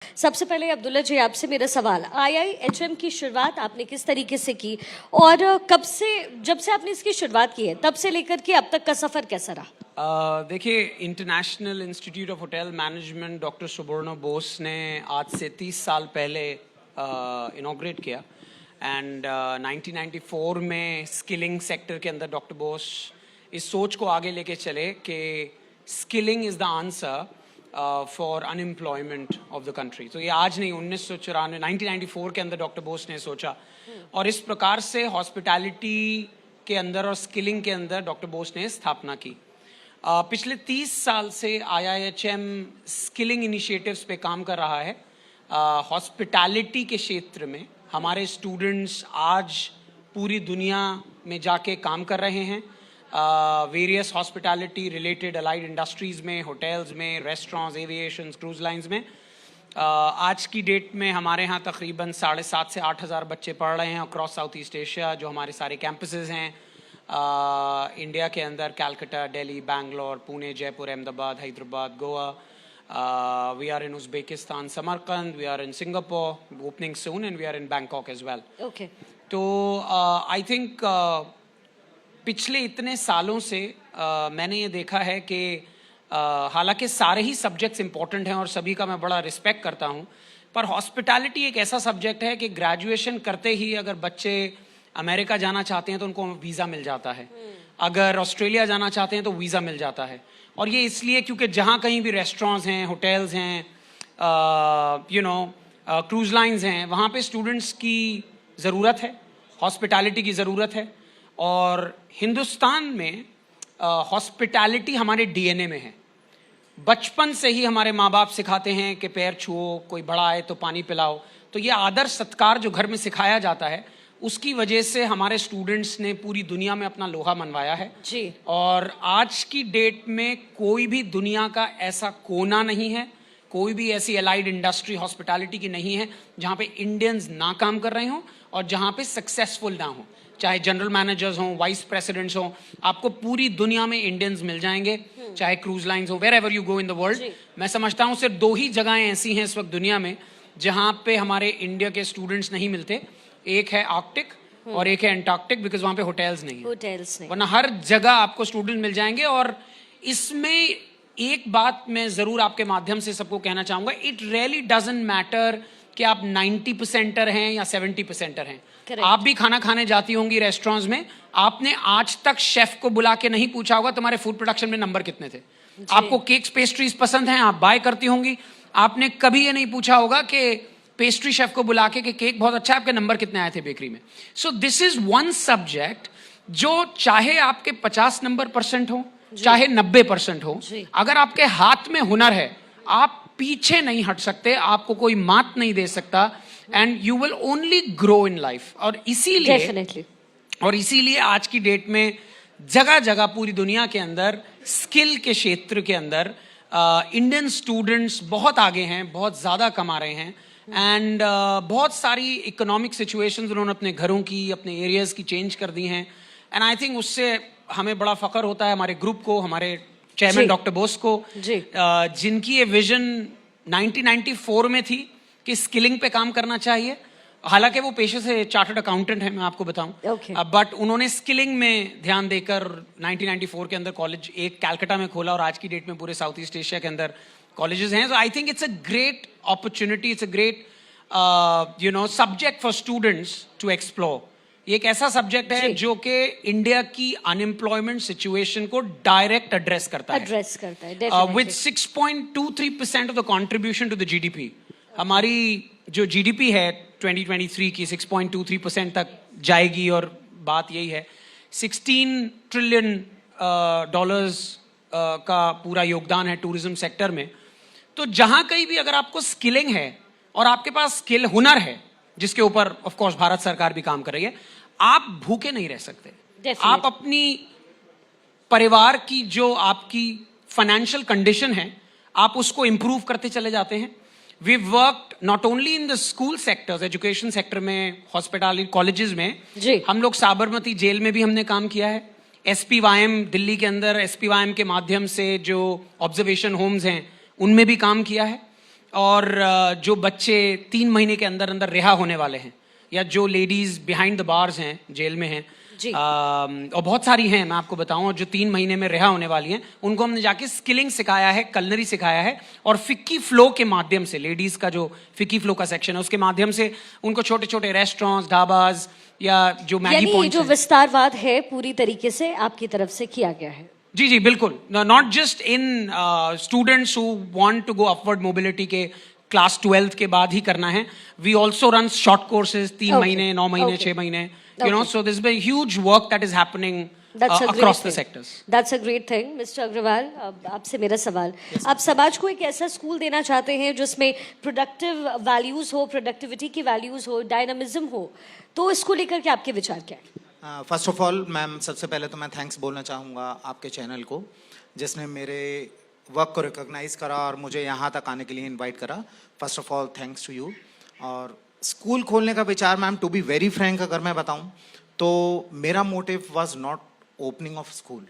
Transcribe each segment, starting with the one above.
सबसे पहले अब्दुल्ला जी आपसे मेरा सवाल, आईआईएचएम की शुरुआत आपने किस तरीके से की और कब से, जब से आपने इसकी शुरुआत की है तब से लेकर के अब तक का सफर कैसा रहा? देखिए, international institute of hotel management doctor Subarno Bose ने आज से 30 साल पहले इनॉग्रेट किया एंड 1994 में स्किलिंग सेक्टर के अंदर डॉक्टर बोस इस सोच को आगे लेके चले कि skilling is the answer for unemployment of the country. तो ये आज नहीं, 1994 के अंदर डॉक्टर बोस ने सोचा और इस प्रकार से हॉस्पिटैलिटी के अंदर और स्किलिंग के अंदर डॉक्टर बोस ने स्थापना की। पिछले 30 साल से आईआईएचएम स्किलिंग इनिशिएटिव्स पे काम कर रहा है। हॉस्पिटैलिटी के क्षेत्र में हमारे स्टूडेंट्स आज पूरी दुनिया में जाके काम कर रहे हैं। Various hospitality related allied industries में, होटल्स में, रेस्टोरेंट्स, एविएशन, क्रूज लाइंस में। आज की डेट में हमारे यहाँ तकरीबन 7,500 से 8,000 बच्चे पढ़ रहे हैं अक्रॉस साउथ ईस्ट एशिया, जो हमारे सारे कैंपसेस हैं इंडिया के अंदर, Calcutta, Delhi, Bangalore, Pune, Jaipur, Ahmedabad, Hyderabad, Goa. We are in Uzbekistan, Samarkand, we are in Singapore, opening soon, and we are in Bangkok as well. Okay. तो आई थिंक पिछले इतने सालों से मैंने ये देखा है कि हालांकि सारे ही सब्जेक्ट्स इंपॉर्टेंट हैं और सभी का मैं बड़ा रिस्पेक्ट करता हूँ, पर हॉस्पिटैलिटी एक ऐसा सब्जेक्ट है कि ग्रेजुएशन करते ही अगर बच्चे अमेरिका जाना चाहते हैं तो उनको वीज़ा मिल जाता है, अगर ऑस्ट्रेलिया जाना चाहते हैं तो वीज़ा मिल जाता है। और ये इसलिए क्योंकि जहाँ कहीं भी रेस्टोरेंट्स हैं, होटल्स हैं, क्रूज लाइंस हैं, वहाँ पे स्टूडेंट्स की ज़रूरत है, हॉस्पिटैलिटी की ज़रूरत है। और हिंदुस्तान में हॉस्पिटैलिटी हमारे डीएनए में है। बचपन से ही हमारे माँ बाप सिखाते हैं कि पैर छुओ, कोई बड़ा आए तो पानी पिलाओ। तो ये आदर सत्कार जो घर में सिखाया जाता है, उसकी वजह से हमारे स्टूडेंट्स ने पूरी दुनिया में अपना लोहा मनवाया है जी। और आज की डेट में कोई भी दुनिया का ऐसा कोना नहीं है, कोई भी ऐसी अलाइड इंडस्ट्री हॉस्पिटैलिटी की नहीं है जहाँ पे इंडियंस ना काम कर रहे हों और जहाँ पे सक्सेसफुल ना हो। चाहे जनरल मैनेजर्स हों, वाइस प्रेसिडेंट्स हों, आपको पूरी दुनिया में इंडियंस मिल जाएंगे, चाहे क्रूज लाइंस हो, wherever you go in the world. मैं समझता हूँ सिर्फ 2 ही जगहें ऐसी हैं इस वक्त दुनिया में जहाँ पे हमारे इंडिया के स्टूडेंट्स नहीं मिलते। एक है आर्कटिक और एक है एंटार्कटिक, बिकॉज वहाँ पे होटल्स नहीं है, वरना हर जगह आपको स्टूडेंट मिल जाएंगे। और इसमें एक बात मैं ज़रूर आपके माध्यम से सबको कहना चाहूँगा, इट रियली डजंट मैटर कि आप 90% हैं या 70% हैं। Correct. आप भी खाना खाने जाती होंगी रेस्टोरेंट्स में, आपने आज तक शेफ को बुला के नहीं पूछा होगा तुम्हारे फूड प्रोडक्शन में नंबर कितने थे। आपको केक्स, पेस्ट्रीज पसंद हैं, आप बाय करती होंगी, आपने कभी ये नहीं पूछा होगा कि पेस्ट्री शेफ को बुला के कि केक बहुत अच्छा है, आपके नंबर कितने आए थे बेकरी में। So this is one subject जो चाहे आपके 50 नंबर % हो, चाहे 90% हो, अगर आपके हाथ में हुनर है, आप पीछे नहीं हट सकते, आपको कोई मात नहीं दे सकता, and you will only grow in life. और इसीलिए आज की डेट में जगह जगह पूरी दुनिया के अंदर स्किल के क्षेत्र के अंदर इंडियन स्टूडेंट्स बहुत आगे हैं, बहुत ज़्यादा कमा रहे हैं, एंड बहुत सारी इकोनॉमिक सिचुएशंस उन्होंने अपने घरों की, अपने एरियाज़ की चेंज कर दी हैं। एंड आई थिंक उससे हमें बड़ा फ़ख्र होता है, हमारे ग्रुप को, हमारे चेयरमैन डॉक्टर बोस को, जिनकी ये विजन 1994 में थी कि स्किलिंग पे काम करना चाहिए। हालांकि वो पेशे से चार्टर्ड अकाउंटेंट है, मैं आपको बताऊं, बट उन्होंने स्किलिंग में ध्यान देकर 1994 के अंदर कॉलेज एक कैलकाटा में खोला और आज की डेट में पूरे साउथ ईस्ट एशिया के अंदर कॉलेजेस हैं। So I think it's a great opportunity, it's a great subject for students to explore. ये एक ऐसा सब्जेक्ट है जो कि इंडिया की अनएम्प्लॉयमेंट सिचुएशन को डायरेक्ट एड्रेस करता है। With 6.23% of the contribution to the GDP, हमारी जो जीडीपी है 2023 की 6.23% तक जाएगी और बात यही है, $16 ट्रिलियन का पूरा योगदान है टूरिज्म सेक्टर में। तो जहां कहीं भी अगर आपको स्किलिंग है और आपके पास स्किल, हुनर है, जिसके ऊपर ऑफ कोर्स भारत सरकार भी काम कर रही है, आप भूखे नहीं रह सकते। आप अपनी परिवार की जो आपकी फाइनेंशियल कंडीशन है, आप उसको इंप्रूव करते चले जाते हैं। We worked not only in the school sectors, education sector में, हॉस्पिटैलिटी, कॉलेजेस में। हम लोग साबरमती जेल में भी हमने काम किया है, SPYM दिल्ली के अंदर SPYM के माध्यम से जो ऑब्जर्वेशन होम्स हैं उनमें भी काम किया है। और जो बच्चे 3 महीने के अंदर अंदर रिहा होने वाले हैं, या जो लेडीज बिहाइंड द बार्स हैं, जेल में हैं, जी। और बहुत सारी हैं, मैं आपको बताऊं, जो 3 महीने में रिहा होने वाली हैं, उनको हमने जाके स्किलिंग सिखाया है, कलनरी सिखाया है, और फिक्की फ्लो के माध्यम से, लेडीज का जो फिक्की फ्लो का सेक्शन है उसके माध्यम से उनको छोटे छोटे रेस्टोरेंट्स, ढाबाज या जो मैगी यानी पॉइंट्स जो हैं, विस्तारवाद है पूरी तरीके से आपकी तरफ से किया गया है। जी जी बिल्कुल, not just in students who want to go upward mobility के क्लास 12th के बाद ही करना है, we also run short courses 3 Okay. महीने, 9 महीने, Okay. 6 महीने, you know, so there's been huge work that is happening That's a great across the thing. sectors. That's a great thing, Mr. Agarwal. अब आपसे मेरा सवाल, आप समाज को एक ऐसा स्कूल देना चाहते हैं जिसमें प्रोडक्टिव वैल्यूज हो, प्रोडक्टिविटी की वैल्यूज हो, डायनामिज्म हो, तो इसको लेकर के आपके विचार क्या है? फर्स्ट ऑफ ऑल मैम, सबसे पहले तो मैं थैंक्स बोलना चाहूँगा आपके चैनल को, जिसने मेरे वर्क को रिकॉग्नाइज करा और मुझे यहाँ तक आने के लिए इनवाइट करा। First of all thanks to you. और स्कूल खोलने का विचार ma'am, to be very frank अगर मैं बताऊँ तो मेरा motive was not opening of school.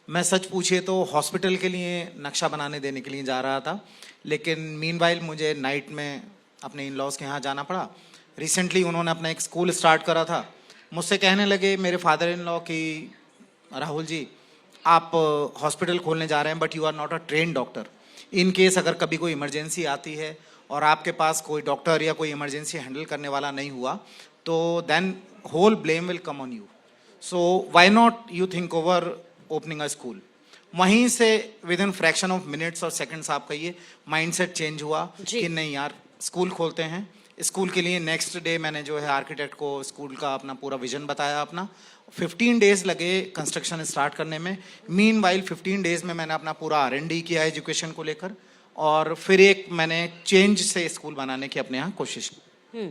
मैं सच पूछिए तो हॉस्पिटल के लिए नक्शा बनाने देने के लिए जा रहा था, लेकिन मीनवाइल मुझे नाइट में अपने इन लॉज के यहाँ जाना पड़ा। रिसेंटली उन्होंने अपना एक स्कूल स्टार्ट करा था, मुझसे कहने लगे मेरे फादर इन लॉ कि राहुल जी, आप हॉस्पिटल खोलने जा रहे हैं but you are not a train doctor. In case अगर कभी कोई इमरजेंसी आती है और आपके पास कोई डॉक्टर या कोई इमरजेंसी हैंडल करने वाला नहीं हुआ, तो then whole blame will come on you. So why not you think over opening a school. वहीं से within fraction of minutes और सेकंड्स आपका ये माइंडसेट चेंज हुआ कि नहीं यार, स्कूल खोलते हैं। स्कूल के लिए नेक्स्ट डे मैंने जो है आर्किटेक्ट को स्कूल का अपना पूरा विजन बताया अपना। 15 डेज लगे कंस्ट्रक्शन स्टार्ट करने में। मीनवाइल 15 डेज में मैंने अपना पूरा R&D किया एजुकेशन को लेकर, और फिर एक मैंने चेंज से स्कूल बनाने की अपने यहाँ कोशिश की।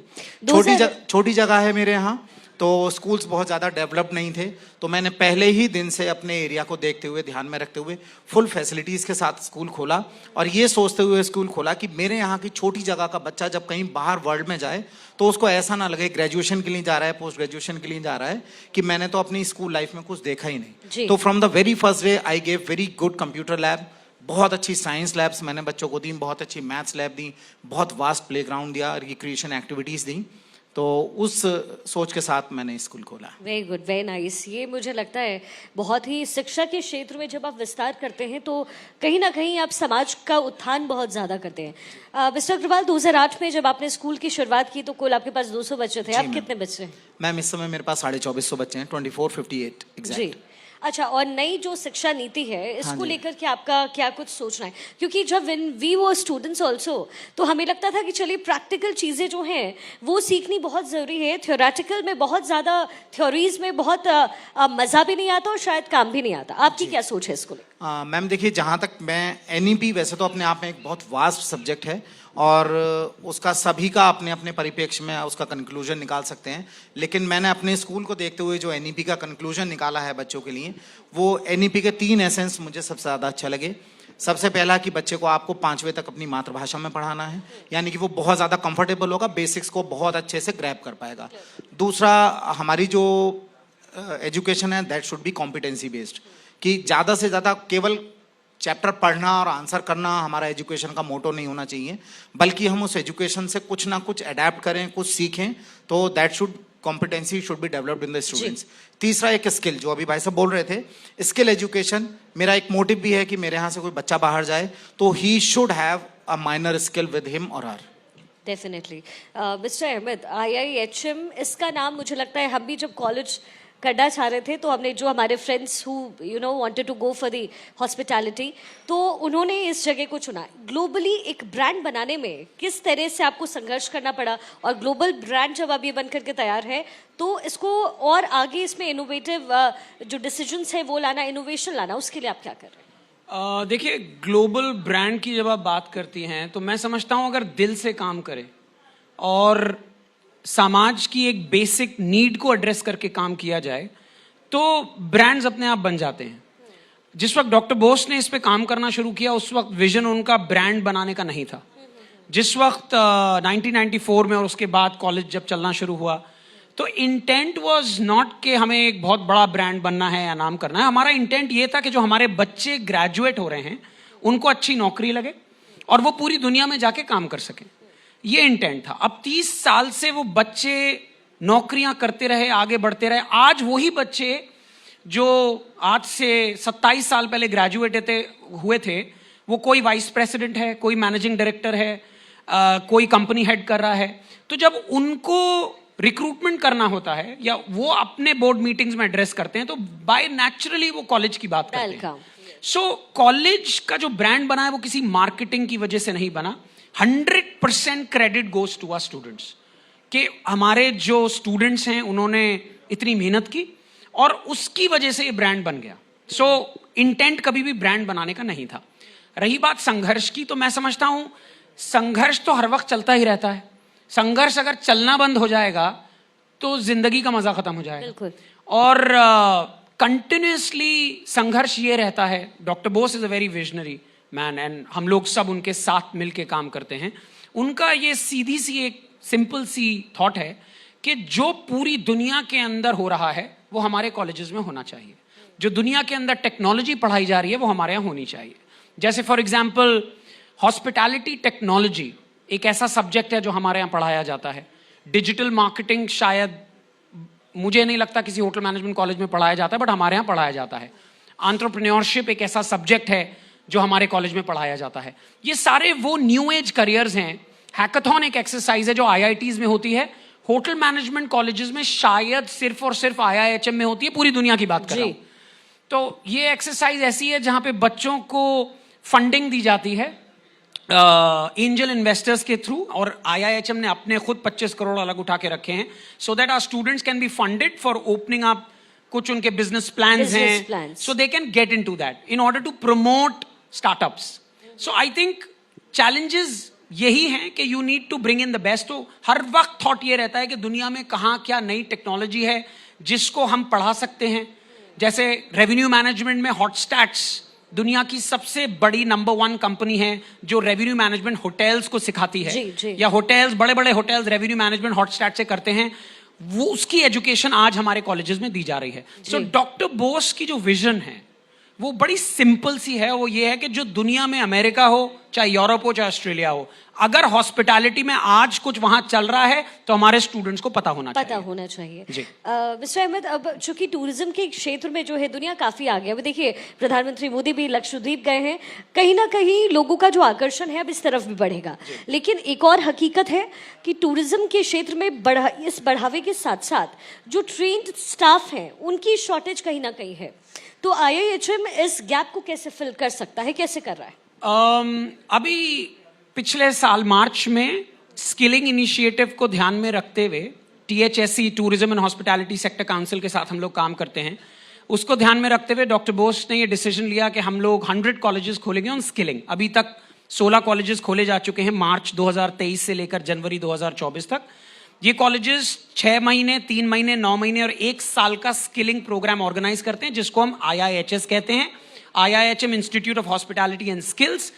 छोटी जगह है मेरे यहाँ, तो स्कूल्स बहुत ज़्यादा डेवलप नहीं थे, तो मैंने पहले ही दिन से अपने एरिया को देखते हुए, ध्यान में रखते हुए फुल फैसिलिटीज़ के साथ स्कूल खोला, और ये सोचते हुए स्कूल खोला कि मेरे यहाँ की छोटी जगह का बच्चा जब कहीं बाहर वर्ल्ड में जाए तो उसको ऐसा ना लगे ग्रेजुएशन के लिए जा रहा है, पोस्ट ग्रेजुएशन के लिए जा रहा है, कि मैंने तो अपनी स्कूल लाइफ में कुछ देखा ही नहीं। तो from the very first day I gave very good computer lab, बहुत अच्छी साइंस लैब्स मैंने बच्चों को दी, बहुत अच्छी मैथ्स लैब दी, बहुत वास्ट प्लेग्राउंड दिया, रिक्रिएशन एक्टिविटीज़ दी। तो उस सोच के साथ मैंने स्कूल खोला। Very good, very nice. ये मुझे लगता है बहुत ही, शिक्षा के क्षेत्र में जब आप विस्तार करते हैं तो कहीं ना कहीं आप समाज का उत्थान बहुत ज़्यादा करते हैं। मिस्टर अग्रवाल, 2008 में जब आपने स्कूल की शुरुआत की तो कुल आपके पास 200 बच्चे थे, आप कितने बच्चे हैं? मैम इस समय मेरे पास 2450 बच्चे हैं, 2458 एग्जैक्ट। जी, अच्छा। और नई जो शिक्षा नीति है, इसको लेकर के आपका क्या कुछ सोचना है? क्योंकि जब वी वो स्टूडेंट्स ऑल्सो, तो हमें लगता था कि चलिए प्रैक्टिकल चीज़ें जो हैं वो सीखनी बहुत ज़रूरी है। थ्योरेटिकल में बहुत ज़्यादा, थ्योरीज में बहुत मज़ा भी नहीं आता और शायद काम भी नहीं आता। आपकी क्या सोच है इसको लेकर? मैम देखिए, जहाँ तक मैं NEP वैसे तो अपने आप में एक बहुत वास्ट सब्जेक्ट है, और उसका सभी का अपने अपने परिप्रेक्ष्य में उसका कंक्लूजन निकाल सकते हैं, लेकिन मैंने अपने स्कूल को देखते हुए जो NEP का कंक्लूजन निकाला है बच्चों के लिए, वो NEP के 3 एसेंस मुझे सबसे ज़्यादा अच्छा लगे। सबसे पहला कि बच्चे को आपको 5वीं तक अपनी मातृभाषा में पढ़ाना है, यानी कि वो बहुत ज़्यादा कंफर्टेबल होगा, बेसिक्स को बहुत अच्छे से ग्रैब कर पाएगा। दूसरा, हमारी जो एजुकेशन है that should be competency based, कि ज़्यादा से ज़्यादा केवल चैप्टर पढ़ना और आंसर करना हमारा एजुकेशन का मोटो नहीं होना चाहिए, बल्कि हम उस एजुकेशन से कुछ ना कुछ अडेप्ट करें, कुछ सीखें, तो that should competency should be developed in the students. तीसरा, एक स्किल, जो अभी भाई साहब बोल रहे थे, स्किल एजुकेशन। मेरा एक मोटिव भी है कि मेरे यहाँ से कोई बच्चा बाहर जाए तो he should have a minor skill with him और हर। डेफिनेटली। मिस्टर अहमद, IIHM, इसका नाम मुझे लगता है हम भी जब कॉलेज करना चाह रहे थे तो हमने, जो हमारे friends who wanted to go for the hospitality, तो उन्होंने इस जगह को चुना। ग्लोबली एक ब्रांड बनाने में किस तरह से आपको संघर्ष करना पड़ा, और ग्लोबल ब्रांड जब अब ये बनकर के तैयार है तो इसको और आगे इसमें इनोवेटिव जो डिसीजंस है वो लाना, इनोवेशन लाना, उसके लिए आप क्या कर रहे हैं? देखिए, ग्लोबल ब्रांड की जब आप बात करती हैं तो मैं समझता हूँ अगर दिल से काम करें और समाज की एक बेसिक नीड को एड्रेस करके काम किया जाए तो ब्रांड्स अपने आप बन जाते हैं। जिस वक्त डॉक्टर बोस ने इस पे काम करना शुरू किया उस वक्त विजन उनका ब्रांड बनाने का नहीं था। जिस वक्त 1994 में और उसके बाद कॉलेज जब चलना शुरू हुआ तो इंटेंट वाज नॉट कि हमें एक बहुत बड़ा ब्रांड बनना है या नाम करना है। हमारा इंटेंट ये था कि जो हमारे बच्चे ग्रेजुएट हो रहे हैं उनको अच्छी नौकरी लगे, और वो पूरी दुनिया में जाके काम कर सकें, ये इंटेंट था। अब 30 साल से वो बच्चे नौकरियां करते रहे, आगे बढ़ते रहे। आज वही बच्चे जो आज से 27 साल पहले ग्रेजुएट हुए थे, वो कोई वाइस प्रेसिडेंट है, कोई मैनेजिंग डायरेक्टर है, कोई कंपनी हेड कर रहा है। तो जब उनको रिक्रूटमेंट करना होता है या वो अपने बोर्ड मीटिंग्स में एड्रेस करते हैं, तो बाय नेचुरली वो कॉलेज की बात करते हैं। सो कॉलेज का जो ब्रांड बना है वो किसी मार्केटिंग की वजह से नहीं बना। 100% credit goes to our students, कि हमारे जो स्टूडेंट्स हैं उन्होंने इतनी मेहनत की और उसकी वजह से ये ब्रांड बन गया। सो इंटेंट कभी भी ब्रांड बनाने का नहीं था। रही बात संघर्ष की, तो मैं समझता हूं संघर्ष तो हर वक्त चलता ही रहता है। संघर्ष अगर चलना बंद हो जाएगा तो जिंदगी का मजा खत्म हो जाएगा। बिल्कुल। और कंटिन्यूसली संघर्ष ये रहता है। Doctor Bose is a very visionary man and हम लोग सब उनके साथ मिलके काम करते हैं। उनका ये सीधी सी एक सिंपल सी थॉट है कि जो पूरी दुनिया के अंदर हो रहा है वो हमारे कॉलेजेस में होना चाहिए। जो दुनिया के अंदर टेक्नोलॉजी पढ़ाई जा रही है वो हमारे यहाँ होनी चाहिए। जैसे फॉर एग्जाम्पल हॉस्पिटैलिटी टेक्नोलॉजी एक ऐसा सब्जेक्ट है जो हमारे यहाँ पढ़ाया जाता है। डिजिटल मार्केटिंग शायद मुझे नहीं लगता किसी होटल मैनेजमेंट कॉलेज में पढ़ाया जाता है, बट हमारे यहाँ पढ़ाया जाता है। एंटरप्रेन्योरशिप एक ऐसा सब्जेक्ट है जो हमारे कॉलेज में पढ़ाया जाता है। ये सारे वो न्यू एज करियर्स हैं। हैकाथॉन एक एक्सरसाइज है जो IITs में होती है, होटल मैनेजमेंट कॉलेजेस में शायद सिर्फ और सिर्फ IIHM में होती है। पूरी दुनिया की बात कर रहा हूं। तो ये एक्सरसाइज ऐसी है जहां पे बच्चों को फंडिंग दी जाती है एंजल इन्वेस्टर्स के थ्रू, और IIHM ने अपने खुद 25 करोड़ अलग उठा के रखे हैं so that our students can be funded for opening up कुछ उनके बिजनेस प्लान्स हैं, so they can get into that in order to promote startups. So I think challenges यही हैं कि you need to bring in the best. तो हर वक्त thought ये रहता है कि दुनिया में कहाँ क्या नई टेक्नोलॉजी है जिसको हम पढ़ा सकते हैं। जैसे रेवेन्यू मैनेजमेंट में हॉटस्टैट्स दुनिया की सबसे बड़ी नंबर 1 कंपनी है जो रेवेन्यू मैनेजमेंट होटल्स को सिखाती है। जी। या होटल्स, बड़े बड़े होटल्स रेवेन्यू मैनेजमेंट हॉटस्टैट से करते हैं। वो उसकी एजुकेशन आज हमारे कॉलेजेस में दी जा रही है। सो डॉक्टर बोस की जो विजन है वो बड़ी सिंपल सी है। वो ये है कि जो दुनिया में अमेरिका हो, चाहे यूरोप हो, चाहे ऑस्ट्रेलिया हो, अगर हॉस्पिटैलिटी में आज कुछ वहां चल रहा है तो हमारे स्टूडेंट्स को पता होना चाहिए। जी। मिस्टर अहमद, अब चूंकि टूरिज्म के क्षेत्र में जो है दुनिया काफी आगे। अब देखिए प्रधानमंत्री मोदी भी लक्षद्वीप गए हैं, कहीं ना कहीं लोगों का जो आकर्षण है अब इस तरफ भी बढ़ेगा। लेकिन एक और हकीकत है कि टूरिज्म के क्षेत्र में इस बढ़ावे के साथ साथ जो ट्रेन्ड स्टाफ है उनकी शॉर्टेज कहीं ना कहीं है। तो IIHM इस गैप को कैसे फिल कर सकता है, कैसे कर रहा है? अभी पिछले साल मार्च में स्किलिंग इनिशिएटिव को ध्यान में रखते हुए THSC tourism and hospitality sector council के साथ हम लोग काम करते हैं। उसको ध्यान में रखते हुए डॉक्टर बोस ने ये डिसीजन लिया कि हम लोग 100 कॉलेजेस खोलेंगे ऑन स्किलिंग। अभी तक 16 कॉलेजेस खोले जा चुके हैं मार्च 2023 से लेकर जनवरी 2024 तक। ये कॉलेजेस 6 महीने, 3 महीने, 9 महीने और 1 साल का स्किलिंग प्रोग्राम ऑर्गेनाइज करते हैं जिसको हम IIHS कहते हैं, IIHM institute of hospitality and skills.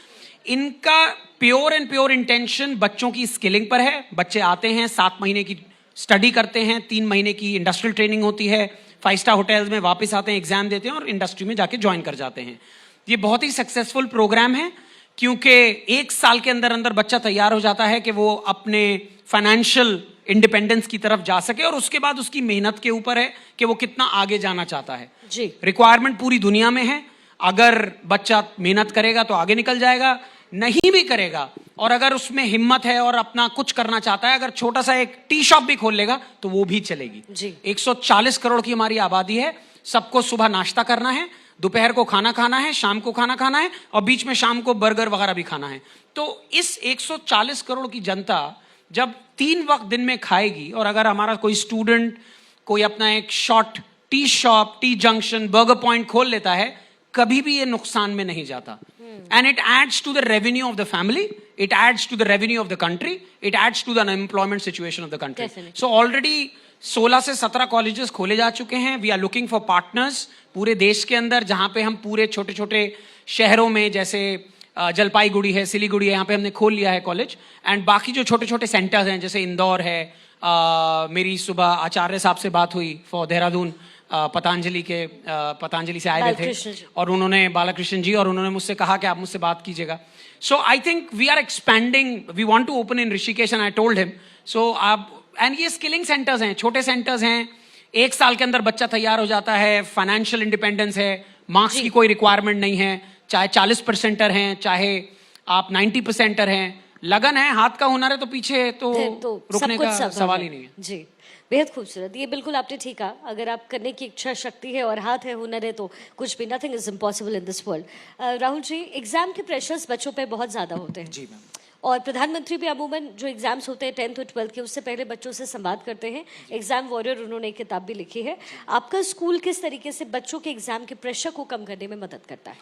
इनका प्योर इंटेंशन बच्चों की स्किलिंग पर है। बच्चे आते हैं, 7 महीने की स्टडी करते हैं, 3 महीने की इंडस्ट्रियल ट्रेनिंग होती है, 5 स्टार होटल्स में वापस आते हैं, एग्जाम देते हैं और इंडस्ट्री में जाके ज्वाइन कर जाते हैं। ये बहुत ही सक्सेसफुल प्रोग्राम है क्योंकि 1 साल के अंदर अंदर बच्चा तैयार हो जाता है कि वो अपने फाइनेंशियल इंडिपेंडेंस की तरफ जा सके, और उसके बाद उसकी मेहनत के ऊपर है कि वो कितना आगे जाना चाहता है। जी। रिक्वायरमेंट पूरी दुनिया में है। अगर बच्चा मेहनत करेगा तो आगे निकल जाएगा, नहीं भी करेगा और अगर उसमें हिम्मत है और अपना कुछ करना चाहता है, अगर छोटा सा एक टी शॉप भी खोल लेगा तो वो भी चलेगी। जी। 140 करोड़ की हमारी आबादी है। सबको सुबह नाश्ता करना है, दोपहर को खाना खाना है, शाम को खाना खाना है और बीच में शाम को बर्गर वगैरह भी खाना है। तो इस 140 करोड़ की जनता जब 3 वक्त दिन में खाएगी, और अगर हमारा कोई स्टूडेंट कोई अपना एक short tea shop, T junction, burger point खोल लेता है, कभी भी ये नुकसान में नहीं जाता। And it adds to the revenue of the family, it adds to the revenue of the country, it adds to the unemployment situation of the country. So already 16 से 17 कॉलेजेस खोले जा चुके हैं। We are looking for partners पूरे देश के अंदर, जहां पे हम पूरे छोटे छोटे शहरों में, जैसे जलपाईगुड़ी है, सिलीगुड़ी है, यहाँ पे हमने खोल लिया है कॉलेज। एंड बाकी जो छोटे छोटे सेंटर्स हैं जैसे इंदौर है, मेरी सुबह आचार्य साहब से बात हुई फॉर देहरादून, पतंजलि से आए हुए बालकृष्ण थे जी। और उन्होंने बालाकृष्ण जी और उन्होंने मुझसे कहा कि आप मुझसे बात कीजिएगा. So I think we are expanding, we want to open in Rishikesh and I told him. So आप, एंड ये स्किलिंग सेंटर्स हैं, छोटे सेंटर्स हैं, 1 साल के अंदर बच्चा तैयार हो जाता है, फाइनेंशियल इंडिपेंडेंस है, मार्क्स की कोई रिक्वायरमेंट नहीं है, चाहे 40%er हैं, चाहे आप 90%er हैं, लगन है, हाथ का हुनर है तो पीछे तो रुकने सब कुछ का संभव सवाल ही नहीं है. जी, बेहद खूबसूरत. ये बिल्कुल आपने ठीक कहा. अगर आप करने की इच्छा शक्ति है और हाथ है, हुनर है, तो कुछ भी, nothing is impossible in this world. Rahul ji, exam के प्रेशर्स बच्चों पे बहुत ज्यादा होते हैं. जी मैम. और प्रधानमंत्री भी अमूमन जो एग्जाम्स होते हैं 10th और 12th के, उससे पहले बच्चों से संवाद करते हैं. एग्जाम वॉरियर उन्होंने एक किताब भी लिखी है. आपका स्कूल किस तरीके से बच्चों के एग्जाम के प्रेशर को कम करने में मदद करता है?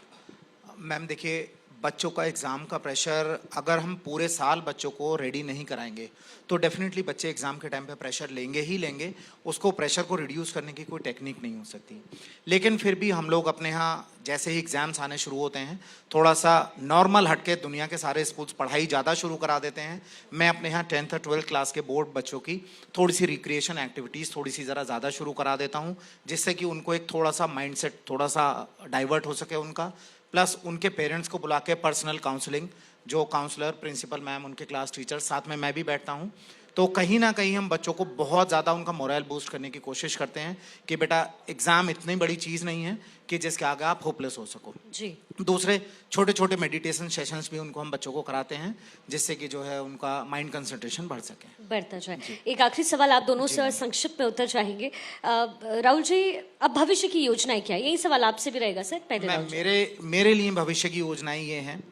मैम देखिए, बच्चों का एग्ज़ाम का प्रेशर, अगर हम पूरे साल बच्चों को रेडी नहीं कराएंगे तो डेफिनेटली बच्चे एग्ज़ाम के टाइम पे प्रेशर लेंगे ही लेंगे. उसको प्रेशर को रिड्यूस करने की कोई टेक्निक नहीं हो सकती. लेकिन फिर भी हम लोग अपने यहाँ जैसे ही एग्ज़ाम्स आने शुरू होते हैं, थोड़ा सा नॉर्मल हटके दुनिया के सारे स्कूल्स पढ़ाई ज़्यादा शुरू करा देते हैं. मैं अपने यहाँ 10th और 12th क्लास के बोर्ड बच्चों की थोड़ी सी रिक्रिएशन एक्टिविटीज़ थोड़ी सी ज़रा ज़्यादा शुरू करा देता हूँ, जिससे कि उनको एक थोड़ा सा माइंडसेट थोड़ा सा डाइवर्ट हो सके उनका. प्लस उनके पेरेंट्स को बुला के पर्सनल काउंसलिंग, जो काउंसलर, प्रिंसिपल मैम, उनके क्लास टीचर, साथ में मैं भी बैठता हूँ. तो कहीं ना कहीं हम बच्चों को बहुत ज़्यादा उनका मोरल बूस्ट करने की कोशिश करते हैं कि बेटा एग्ज़ाम इतनी बड़ी चीज़ नहीं है कि जिसके आगे आप होपलेस हो सको. जी. दूसरे छोटे छोटे मेडिटेशन सेशंस भी उनको हम बच्चों को कराते हैं, जिससे कि जो है उनका माइंड कंसंट्रेशन बढ़ सके. बढ़ता जाए. एक आखिरी सवाल आप दोनों से और संक्षिप्त में उत्तर चाहेंगे. राहुल जी, अब भविष्य की योजनाएं क्या है? यही सवाल आपसे भी रहेगा सर. पहले मैम, राहुल जी. मेरे लिए भविष्य की योजनाएं ये हैं,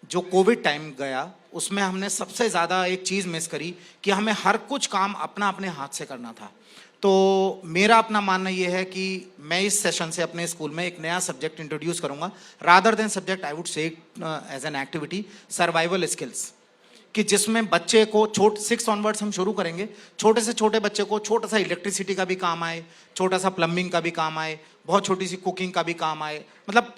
जो कोविड टाइम गया उसमें हमने सबसे ज़्यादा एक चीज़ मिस करी कि हमें हर कुछ काम अपना अपने हाथ से करना था. तो मेरा अपना मानना ये है कि मैं इस सेशन से अपने स्कूल में एक नया सब्जेक्ट इंट्रोड्यूस करूंगा. Rather than subject I would say as an activity, survival skills, कि जिसमें बच्चे को 6 ऑनवर्ड्स हम शुरू करेंगे, छोटे से छोटे बच्चे को छोटा सा इलेक्ट्रिसिटी का भी काम आए, छोटा सा प्लम्बिंग का भी काम आए, बहुत छोटी सी कुकिंग का भी काम आए. मतलब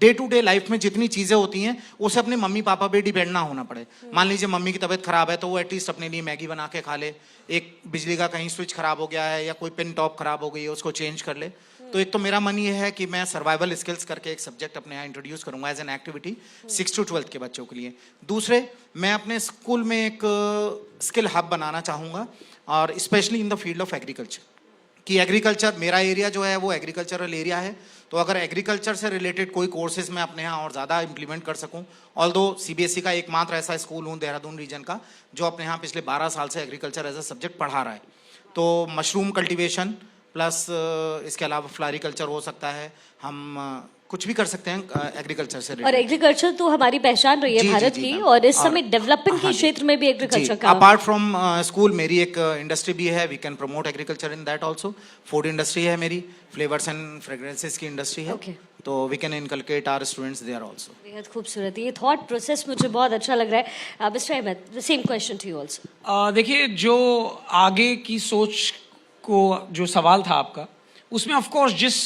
डे टू डे लाइफ में जितनी चीज़ें होती हैं उसे अपने मम्मी पापा पे डिपेंड ना होना पड़े. मान लीजिए मम्मी की तबीयत खराब है तो वो एटलीस्ट अपने लिए मैगी बना के खा ले. एक बिजली का कहीं स्विच खराब हो गया है या कोई पिन टॉप खराब हो गई है, उसको चेंज कर ले. तो एक तो मेरा मन ये है कि मैं सर्वाइवल स्किल्स करके एक सब्जेक्ट अपने यहाँ इंट्रोड्यूस करूंगा as an activity 6 to 12th के बच्चों के लिए. दूसरे, मैं अपने स्कूल में एक स्किल हब बनाना चाहूँगा, और specially in the field of agriculture. कि एग्रीकल्चर, मेरा एरिया जो है वो एग्रीकल्चरल एरिया है, तो अगर एग्रीकल्चर से रिलेटेड कोई कोर्सेज मैं अपने यहाँ और ज़्यादा इंप्लीमेंट कर सकूँ. ऑल्दो CBSE का एकमात्र ऐसा स्कूल हूँ देहरादून रीजन का जो अपने यहाँ पिछले 12 साल से एग्रीकल्चर एज अ सब्जेक्ट पढ़ा रहा है. तो मशरूम कल्टीवेशन प्लस इसके अलावा फ्लारिकल्चर हो सकता है. हम कुछ भी कर सकते हैं एग्रीकल्चर से. और एग्रीकल्चर तो हमारी पहचान रही है भारत की, और इस समय डेवलपमेंट के क्षेत्र में भी एग्रीकल्चर का. अपार्ट फ्रॉम स्कूल मेरी एक इंडस्ट्री भी है, we can promote agriculture in that also. Food industry है मेरी, फ्लेवर्स एंड फ्रेग्रेंसेस की इंडस्ट्री है. Okay. तो we can inculcate our students there also. बेहद खूबसूरत. ये थॉट प्रोसेस मुझे बहुत अच्छा लग रहा है. Mister Ahmed, the same question to you also. देखिए, जो आगे की सोच को जो सवाल था आपका, उसमें ऑफ कोर्स जिस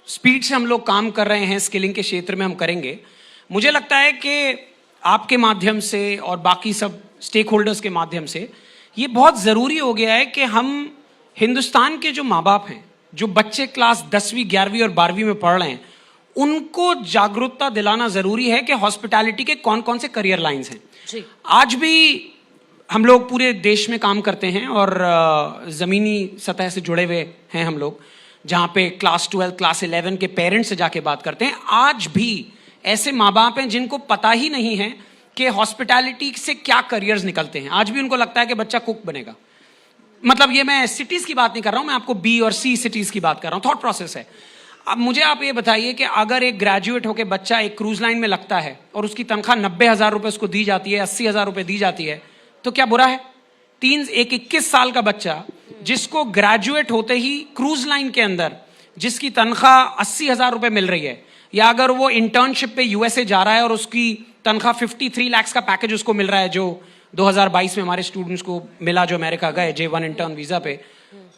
स्पीड से हम लोग काम कर रहे हैं स्किलिंग के क्षेत्र में हम करेंगे. मुझे लगता है कि आपके माध्यम से और बाकी सब स्टेक होल्डर्स के माध्यम से ये बहुत ज़रूरी हो गया है कि हम हिंदुस्तान के जो माँ बाप हैं, जो बच्चे क्लास 10वीं 11वीं और 12वीं में पढ़ रहे हैं, उनको जागरूकता दिलाना ज़रूरी है कि हॉस्पिटैलिटी के कौन कौन से करियर लाइंस हैं. जी. आज भी हम लोग पूरे देश में काम करते हैं और ज़मीनी सतह से जुड़े हुए हैं हम लोग, जहाँ पे क्लास 12 क्लास 11 के पेरेंट्स से जाके बात करते हैं. आज भी ऐसे माँ बाप हैं जिनको पता ही नहीं है कि हॉस्पिटैलिटी से क्या करियर्स निकलते हैं. आज भी उनको लगता है कि बच्चा कुक बनेगा. मतलब ये मैं सिटीज़ की बात नहीं कर रहा हूँ, मैं आपको B और C सिटीज़ की बात कर रहा हूँ. थॉट प्रोसेस है. अब मुझे आप ये बताइए कि अगर एक ग्रेजुएट होकर बच्चा एक क्रूज लाइन में लगता है और उसकी तनख्वाह 90,000 रुपये उसको दी जाती है, 80,000 रुपये दी जाती है, तो क्या बुरा है? 21 साल का बच्चा जिसको ग्रेजुएट होते ही क्रूज लाइन के अंदर जिसकी तनख्वाह 80,000 रुपये मिल रही है, या अगर वो इंटर्नशिप पे USA जा रहा है और उसकी तनख्वाह 53 लाख का पैकेज उसको मिल रहा है, जो 2022 में हमारे स्टूडेंट्स को मिला जो अमेरिका गए J1 इंटर्न वीजा पे,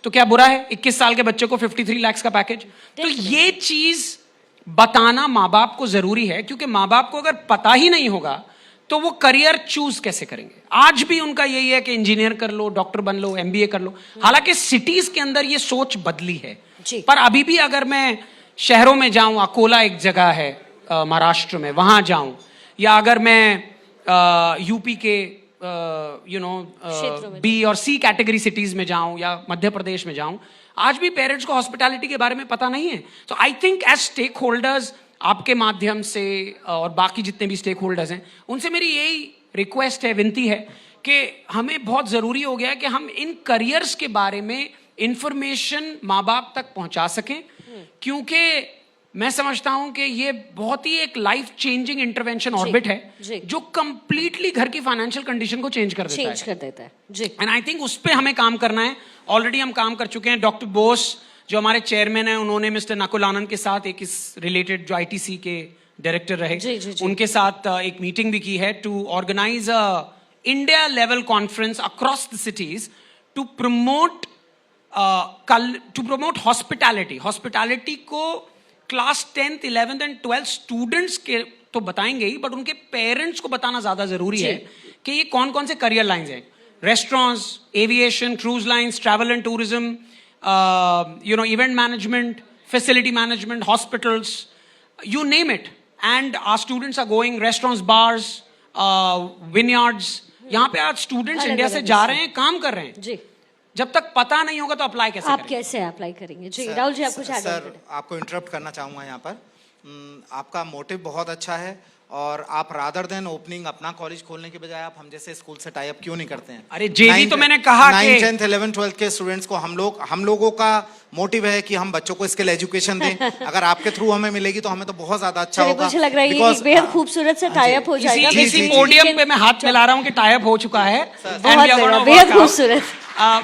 तो क्या बुरा है 21 साल के बच्चे को 53 लाख का पैकेज? तो ये चीज बताना माँ बाप को जरूरी है, क्योंकि माँ बाप को अगर पता ही नहीं होगा तो वो करियर चूज कैसे करेंगे. आज भी उनका यही है कि इंजीनियर कर लो, डॉक्टर बन लो, MBA कर लो. हालांकि सिटीज के अंदर ये सोच बदली है. जी। पर अभी भी अगर मैं शहरों में जाऊं, अकोला एक जगह है महाराष्ट्र में, वहां जाऊं, या अगर मैं यूपी के क्षेत्रों में बी और सी कैटेगरी सिटीज में जाऊं या मध्य प्रदेश में जाऊं, आज भी पेरेंट्स को हॉस्पिटैलिटी के बारे में पता नहीं है। तो I think as stakeholders, आपके माध्यम से और बाकी जितने भी स्टेक होल्डर्स हैं, उनसे मेरी यही रिक्वेस्ट है, विनती है कि हमें बहुत जरूरी हो गया है कि हम इन करियर्स के बारे में इंफॉर्मेशन माँ बाप तक पहुंचा सकें, क्योंकि मैं समझता हूं कि ये बहुत ही एक लाइफ चेंजिंग इंटरवेंशन ऑर्बिट है जो कंप्लीटली घर की फाइनेंशियल कंडीशन को चेंज कर देता है जी। एंड आई थिंक उस पे हमें काम करना है। ऑलरेडी हम काम कर चुके हैं। डॉक्टर बोस जो हमारे चेयरमैन हैं, उन्होंने मिस्टर नकुल आनंद के साथ एक इस रिलेटेड जो आईटीसी के डायरेक्टर रहे, उनके साथ एक मीटिंग भी की है to organize a India level conference across the cities to promote hospitality को class 10th 11th and 12th students के तो बताएंगे ही, बट उनके पेरेंट्स को बताना ज्यादा जरूरी है कि ये कौन कौन से करियर लाइंस हैं। Restaurants, aviation, cruise lines, travel and tourism, event management, facility management, hospitals, you name it. And our students are going restaurants, bars, vineyards. यहाँ पे आज स्टूडेंट्स इंडिया से जा रहे हैं, काम कर रहे हैं जी। जब तक पता नहीं होगा तो अप्लाई कैसे आप कैसे अप्लाई करेंगे जी? राहुल जी, आप कुछ ऐड सर, आपको इंटरप्ट करना चाहूँगा यहाँ पर। आपका मोटिव बहुत अच्छा है और आप रादर देन ओपनिंग अपना कॉलेज खोलने के बजाय आप हम जैसे स्कूल से टाई अप क्यों नहीं करते हैं? अरे जेवी तो मैंने कहा कि 9th 10th 11th 12th के स्टूडेंट्स को हम लोगों का मोटिव है कि हम बच्चों को स्किल एजुकेशन दें। अगर आपके थ्रू हमें मिलेगी तो हमें तो बहुत ज्यादा अच्छा होगा। मुझे लग रहा है ये बेहद खूबसूरत से टाई अप हो जाएगा। इसी पोडियम पे मैं हाथ मिला रहा हूँ कि टाई अप हो चुका है। बेहद खूबसूरत।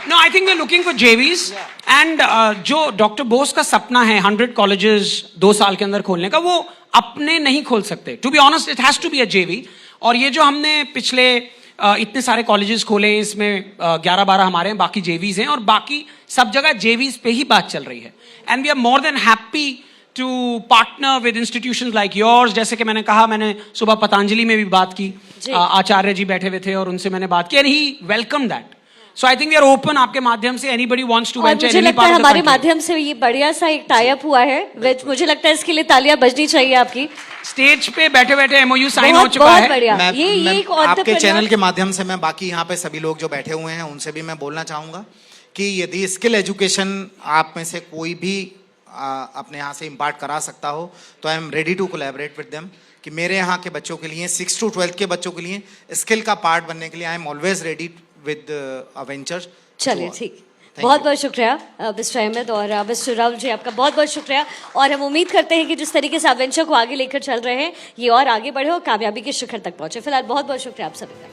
No, I think we're looking for JVs and जो डॉक्टर बोस का सपना है 100 कॉलेजेस 2 साल के अंदर खोलने का, वो अपने नहीं खोल सकते। To be honest, it has to be a JV. और ये जो हमने पिछले इतने सारे कॉलेजेस खोले हैं, इसमें 11-12 हमारे हैं, बाकी जेवीज हैं, और बाकी सब जगह जेवीज पे ही बात चल रही है। And we are more than happy to partner with institutions like yours. जैसे कि मैंने कहा, मैंने सुबह पतंजलि में भी बात की, आचार्य जी बैठे हुए थे और उनसे मैंने बात की, and he welcome that. So I think we are open आपके माध्यम से, anybody wants to venture मुझे any लगता part है of the हमारे country. माध्यम से ये बढ़िया सा एक टाई अप हुआ है। मुझे लगता है इसके लिए तालियां बजनी चाहिए आपकी। स्टेज पे बैठे बैठे एमओयू साइन हो चुका है। बढ़िया। ये एक आपके चैनल के माध्यम से मैं बाकी यहाँ पे सभी लोग जो बैठे हुए हैं उनसे भी मैं बोलना चाहूँगा कि यदि स्किल एजुकेशन आप में से कोई भी अपने यहाँ से इम्पार्ट करा सकता हो तो I am ready to collaborate with them. कि मेरे यहाँ के बच्चों के लिए 6 to 12 के बच्चों के लिए स्किल का पार्ट बनने के लिए I am always ready with ventures. चलिए ठीक, बहुत बहुत शुक्रिया मिस्टर अहमद और मिस्टर राहुल जी, आपका बहुत बहुत शुक्रिया। और हम उम्मीद करते हैं कि जिस तरीके से आप वेंचर को आगे लेकर चल रहे हैं, ये और आगे बढ़े और कामयाबी के शिखर तक पहुंचे। फिलहाल बहुत बहुत शुक्रिया आप सभी का।